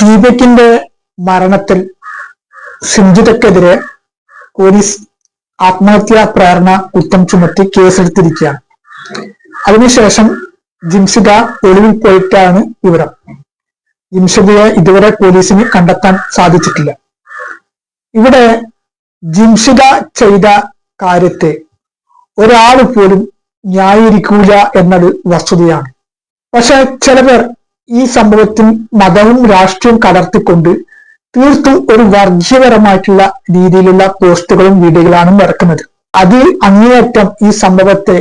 ദീപകിന്റെ മരണത്തിൽ സിംജിതക്കെതിരെ പോലീസ് ആത്മഹത്യാ പ്രേരണ കുറ്റം ചുമത്തി കേസെടുത്തിരിക്കുകയാണ്. അതിനുശേഷം ജിംഷിദ ഒളിവിൽ പോയിട്ടാണ് വിവരം. ജിംഷിദയെ ഇതുവരെ പോലീസിന് കണ്ടെത്താൻ സാധിച്ചിട്ടില്ല. ഇവിടെ ജിംഷിദ ചെയ്ത കാര്യത്തെ ഒരാൾ പോലും ന്യായീകരിക്കൂല എന്നത് വസ്തുതയാണ്. പക്ഷെ ചിലവർ ഈ സംഭവത്തിൽ മതവും രാഷ്ട്രീയവും കലർത്തിക്കൊണ്ട് തീർത്തും ഒരു വർഗീയപരമായിട്ടുള്ള രീതിയിലുള്ള പോസ്റ്റുകളും വീഡിയോകളാണ് ഇറക്കുന്നത്. അത് അങ്ങേയറ്റം ഈ സംഭവത്തെ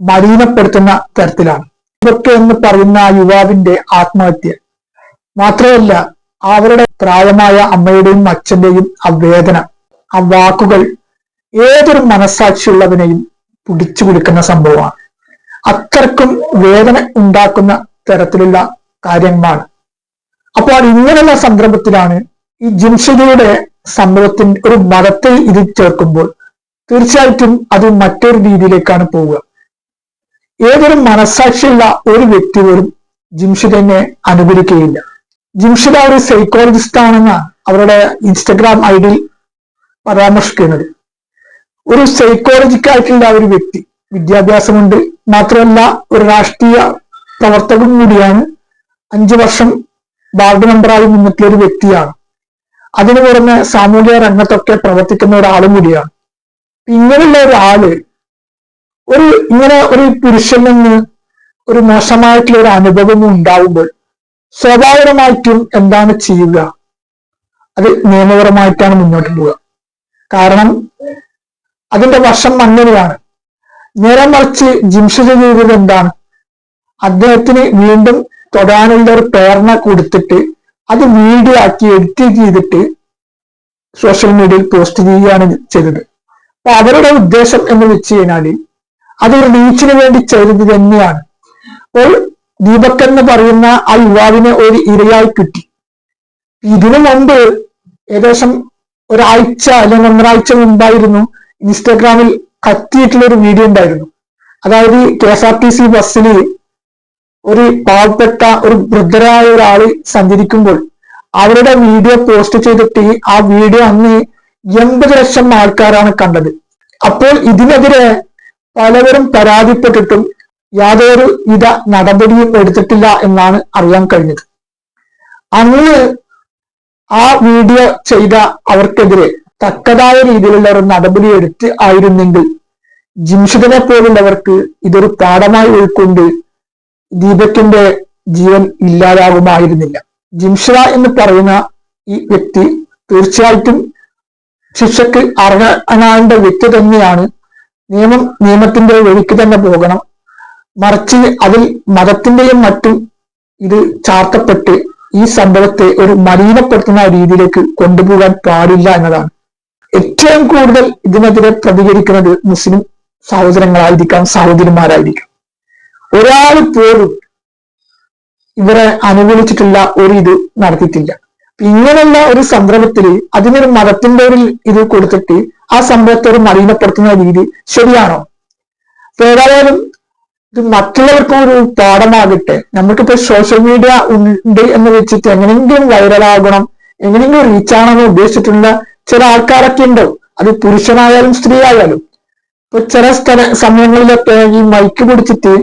മലിനപ്പെടുത്തുന്ന തരത്തിലാണ്. ഇതൊക്കെ എന്ന് പറയുന്ന ആ യുവാവിന്റെ ആത്മഹത്യ മാത്രമല്ല, അവരുടെ പ്രായമായ അമ്മയുടെയും അച്ഛന്റെയും ആ വേദന, ആ വാക്കുകൾ ഏതൊരു മനസ്സാക്ഷിയുള്ളവനെയും പിടിച്ചു കൊടുക്കുന്ന സംഭവമാണ്. അത്രക്കും വേദന ഉണ്ടാക്കുന്ന തരത്തിലുള്ള കാര്യങ്ങളാണ്. അപ്പോൾ ഇങ്ങനെയുള്ള സന്ദർഭത്തിലാണ് ഈ ജിംഷിദയുടെ സംഭവത്തിന് ഒരു മതത്തെ ഇത് ചേർക്കുമ്പോൾ തീർച്ചയായിട്ടും അത് മറ്റൊരു രീതിയിലേക്കാണ് പോവുക. ഏതൊരു മനസ്സാക്ഷിയുള്ള ഒരു വ്യക്തി പോലും ജിംഷിദിനെ അനുകൂലിക്കുകയില്ല. ജിംഷിദ ഒരു സൈക്കോളജിസ്റ്റ് ആണെന്നാണ് അവരുടെ ഇൻസ്റ്റഗ്രാം ഐഡിയിൽ പരാമർശിക്കുന്നത്. ഒരു സൈക്കോളജിക്കായിട്ടുള്ള ഒരു വ്യക്തി, വിദ്യാഭ്യാസമുണ്ട്, മാത്രമല്ല ഒരു രാഷ്ട്രീയ പ്രവർത്തകൻ കൂടിയാണ്. 5 വർഷം വാർഡ് മെമ്പറായി നിന്നിട്ടുള്ള ഒരു വ്യക്തിയാണ്. അതിനു പുറമെ സാമൂഹിക രംഗത്തൊക്കെ പ്രവർത്തിക്കുന്ന ഒരാളും കൂടിയാണ്. ഇങ്ങനെയുള്ള ഒരാള് ഇങ്ങനെ ഒരു പുരുഷനിൽ നിന്ന് ഒരു മോശമായിട്ടുള്ള ഒരു അനുഭവം ഉണ്ടാവുമ്പോൾ സ്വാഭാവികമായിട്ടും എന്താണ് ചെയ്യുക? അത് നിയമപരമായിട്ടാണ് മുന്നോട്ട് പോവുക. കാരണം അതിന്റെ വശം അങ്ങനെയാണ്. നേരെ മറിച്ച് ജിംഷിദ ചെയ്തത് എന്താണ്? അദ്ദേഹത്തിന് വീണ്ടും തൊടാനുള്ള ഒരു പ്രേരണ കൊടുത്തിട്ട് അത് വീഡിയോ ആക്കി എഡിറ്റ് ചെയ്തിട്ട് സോഷ്യൽ മീഡിയയിൽ പോസ്റ്റ് ചെയ്യുകയാണ് ചെയ്തത്. അപ്പൊ അവരുടെ ഉദ്ദേശം എന്ന് വെച്ച് കഴിഞ്ഞാല് അതൊരു റീച്ചിന് വേണ്ടി ചെയ്തത് തന്നെയാണ്. അപ്പോൾ ദീപക് എന്ന് പറയുന്ന ആ യുവാവിനെ ഒരു ഇരയായി കിട്ടി. ഇതിനു മുമ്പ് ഏകദേശം ഒരാഴ്ച അല്ലെങ്കിൽ 1.5 മുമ്പായിരുന്നു ഇൻസ്റ്റാഗ്രാമിൽ കത്തിയിട്ടുള്ള ഒരു വീഡിയോ ഉണ്ടായിരുന്നു. അതായത് KSRTC ബസ്സിൽ ഒരു പാവപ്പെട്ട ഒരു വൃദ്ധരായ ഒരാള് സഞ്ചരിക്കുമ്പോൾ അവരുടെ വീഡിയോ പോസ്റ്റ് ചെയ്തിട്ട് ആ വീഡിയോ അന്ന് 80 ലക്ഷം ആൾക്കാരാണ് കണ്ടത്. അപ്പോൾ ഇതിനെതിരെ പലവരും പരാതിപ്പെട്ടിട്ടും യാതൊരു വിധ നടപടിയും എടുത്തിട്ടില്ല എന്നാണ് അറിയാൻ കഴിഞ്ഞത്. അന്ന് ആ വീഡിയോ ചെയ്ത അവർക്കെതിരെ തക്കതായ രീതിയിലുള്ള ഒരു നടപടി എടുത്ത് ആയിരുന്നെങ്കിൽ ജിംഷിദിനെ പോലുള്ളവർക്ക് ഇതൊരു പാഠമായി ഉൾക്കൊണ്ട് ദീപകിന്റെ ജീവൻ ഇല്ലാതാകുമായിരുന്നില്ല. ജിംഷിദ എന്ന് പറയുന്ന ഈ വ്യക്തി തീർച്ചയായിട്ടും ശിക്ഷയ്ക്ക് അർഹനാകേണ്ട വ്യക്തി തന്നെയാണ്. നിയമത്തിന്റെ വഴിക്ക് തന്നെ പോകണം. മറിച്ച് അതിൽ മതത്തിന്റെയും മറ്റും ഇത് ചാർത്തപ്പെട്ട് ഈ സംഭവത്തെ ഒരു മലിനപ്പെടുത്തുന്ന രീതിയിലേക്ക് കൊണ്ടുപോകാൻ പാടില്ല എന്നതാണ്. ഏറ്റവും കൂടുതൽ ഇതിനെതിരെ പ്രതികരിക്കുന്നത് മുസ്ലിം സഹോദരങ്ങളായിരിക്കാം, സഹോദരിമാരായിരിക്കാം. ഒരാൾ പോലും ഇവരെ അനുകൂലിച്ചിട്ടുള്ള ഒരു ഇത് നടത്തിയിട്ടില്ല. ഇങ്ങനെയുള്ള ഒരു സന്ദർഭത്തിൽ അതിനൊരു മതത്തിന്റെ ഒരു ഇത് കൊടുത്തിട്ട് ആ സംഭവത്തെ ഒരു മലിനപ്പെടുത്തുന്ന രീതി ശരിയാണോ? ഏതായാലും ഇത് മറ്റുള്ളവർക്കും ഒരു പാഠമാകട്ടെ. നമുക്കിപ്പോ സോഷ്യൽ മീഡിയ ഉണ്ട് എന്ന് വെച്ചിട്ട് എങ്ങനെയെങ്കിലും വൈറലാകണം, എങ്ങനെയെങ്കിലും റീച്ച് ആണെന്ന് ഉദ്ദേശിച്ചിട്ടുള്ള ചില ആൾക്കാരൊക്കെ ഉണ്ടാവും. അത് പുരുഷനായാലും സ്ത്രീ ആയാലും. ഇപ്പൊ ചില സമയങ്ങളിലൊക്കെ ഈ മൈക്ക് പിടിച്ചിട്ട്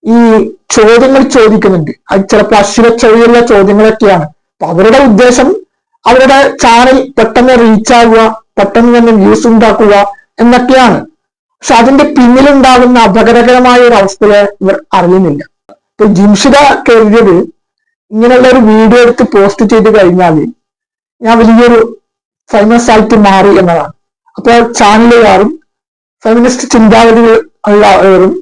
ഈ ചോദ്യങ്ങൾ ചോദിക്കുന്നുണ്ട്. അത് ചിലപ്പോൾ അശ്ലീല ചോദ്യങ്ങളൊക്കെയാണ്. അപ്പൊ അവരുടെ ഉദ്ദേശം അവരുടെ ചാനൽ പെട്ടെന്ന് റീച്ച് ആകുക, പെട്ടെന്ന് തന്നെ വ്യൂസ് ഉണ്ടാക്കുക എന്നൊക്കെയാണ്. പക്ഷെ അതിന്റെ പിന്നിലുണ്ടാകുന്ന അപകടകരമായ ഒരു അവസ്ഥയെ ഇവർ അറിയുന്നില്ല. ഇപ്പൊ ജിംഷിദ കരുതിയത് ഇങ്ങനെയുള്ള ഒരു വീഡിയോ എടുത്ത് പോസ്റ്റ് ചെയ്ത് കഴിഞ്ഞാൽ ഞാൻ വലിയൊരു ഫേമസ് ആയിട്ട് മാറി എന്നതാണ്. അപ്പോൾ ചാനലുകാരും ഫെമിനിസ്റ്റ് ചിന്താഗതികൾ ഉള്ളവരും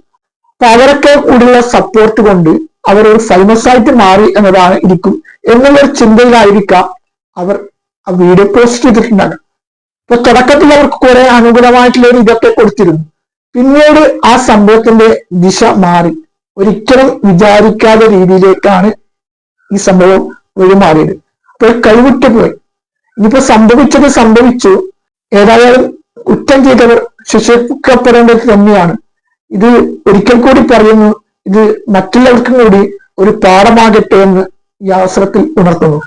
അപ്പൊ അവരൊക്കെ കൂടിയുള്ള സപ്പോർട്ട് കൊണ്ട് അവരൊരു ഫേമസ് ആയിട്ട് മാറി എന്നതാണ് ഇരിക്കും എന്നുള്ളൊരു ചിന്തയിലായിരിക്കാം അവർ ആ വീഡിയോ പോസ്റ്റ് ചെയ്തിട്ടുണ്ടാകും. ഇപ്പൊ തുടക്കത്തിൽ അവർക്ക് കുറെ അനുകൂലമായിട്ടുള്ള ഒരു ഇതൊക്കെ കൊടുത്തിരുന്നു. പിന്നീട് ആ സംഭവത്തിന്റെ ദിശ മാറി. ഒരിക്കലും വിചാരിക്കാത്ത രീതിയിലേക്കാണ് ഈ സംഭവം വഴിമാറിയത്. അപ്പോൾ കൈവിട്ടു പോയി. ഇനിയിപ്പോ സംഭവിച്ചത് സംഭവിച്ചു. ഏതായാലും കുറ്റം ചെയ്തവർ ശിക്ഷിക്കപ്പെടേണ്ടത് തന്നെയാണ്. ഇത് ഒരിക്കൽ കൂടി പറയുന്നു, ഇത് മറ്റുള്ളവർക്കും കൂടി ഒരു പാഠമാകട്ടെ എന്ന് ഈ അവസരത്തിൽ ഉണർത്തുന്നു.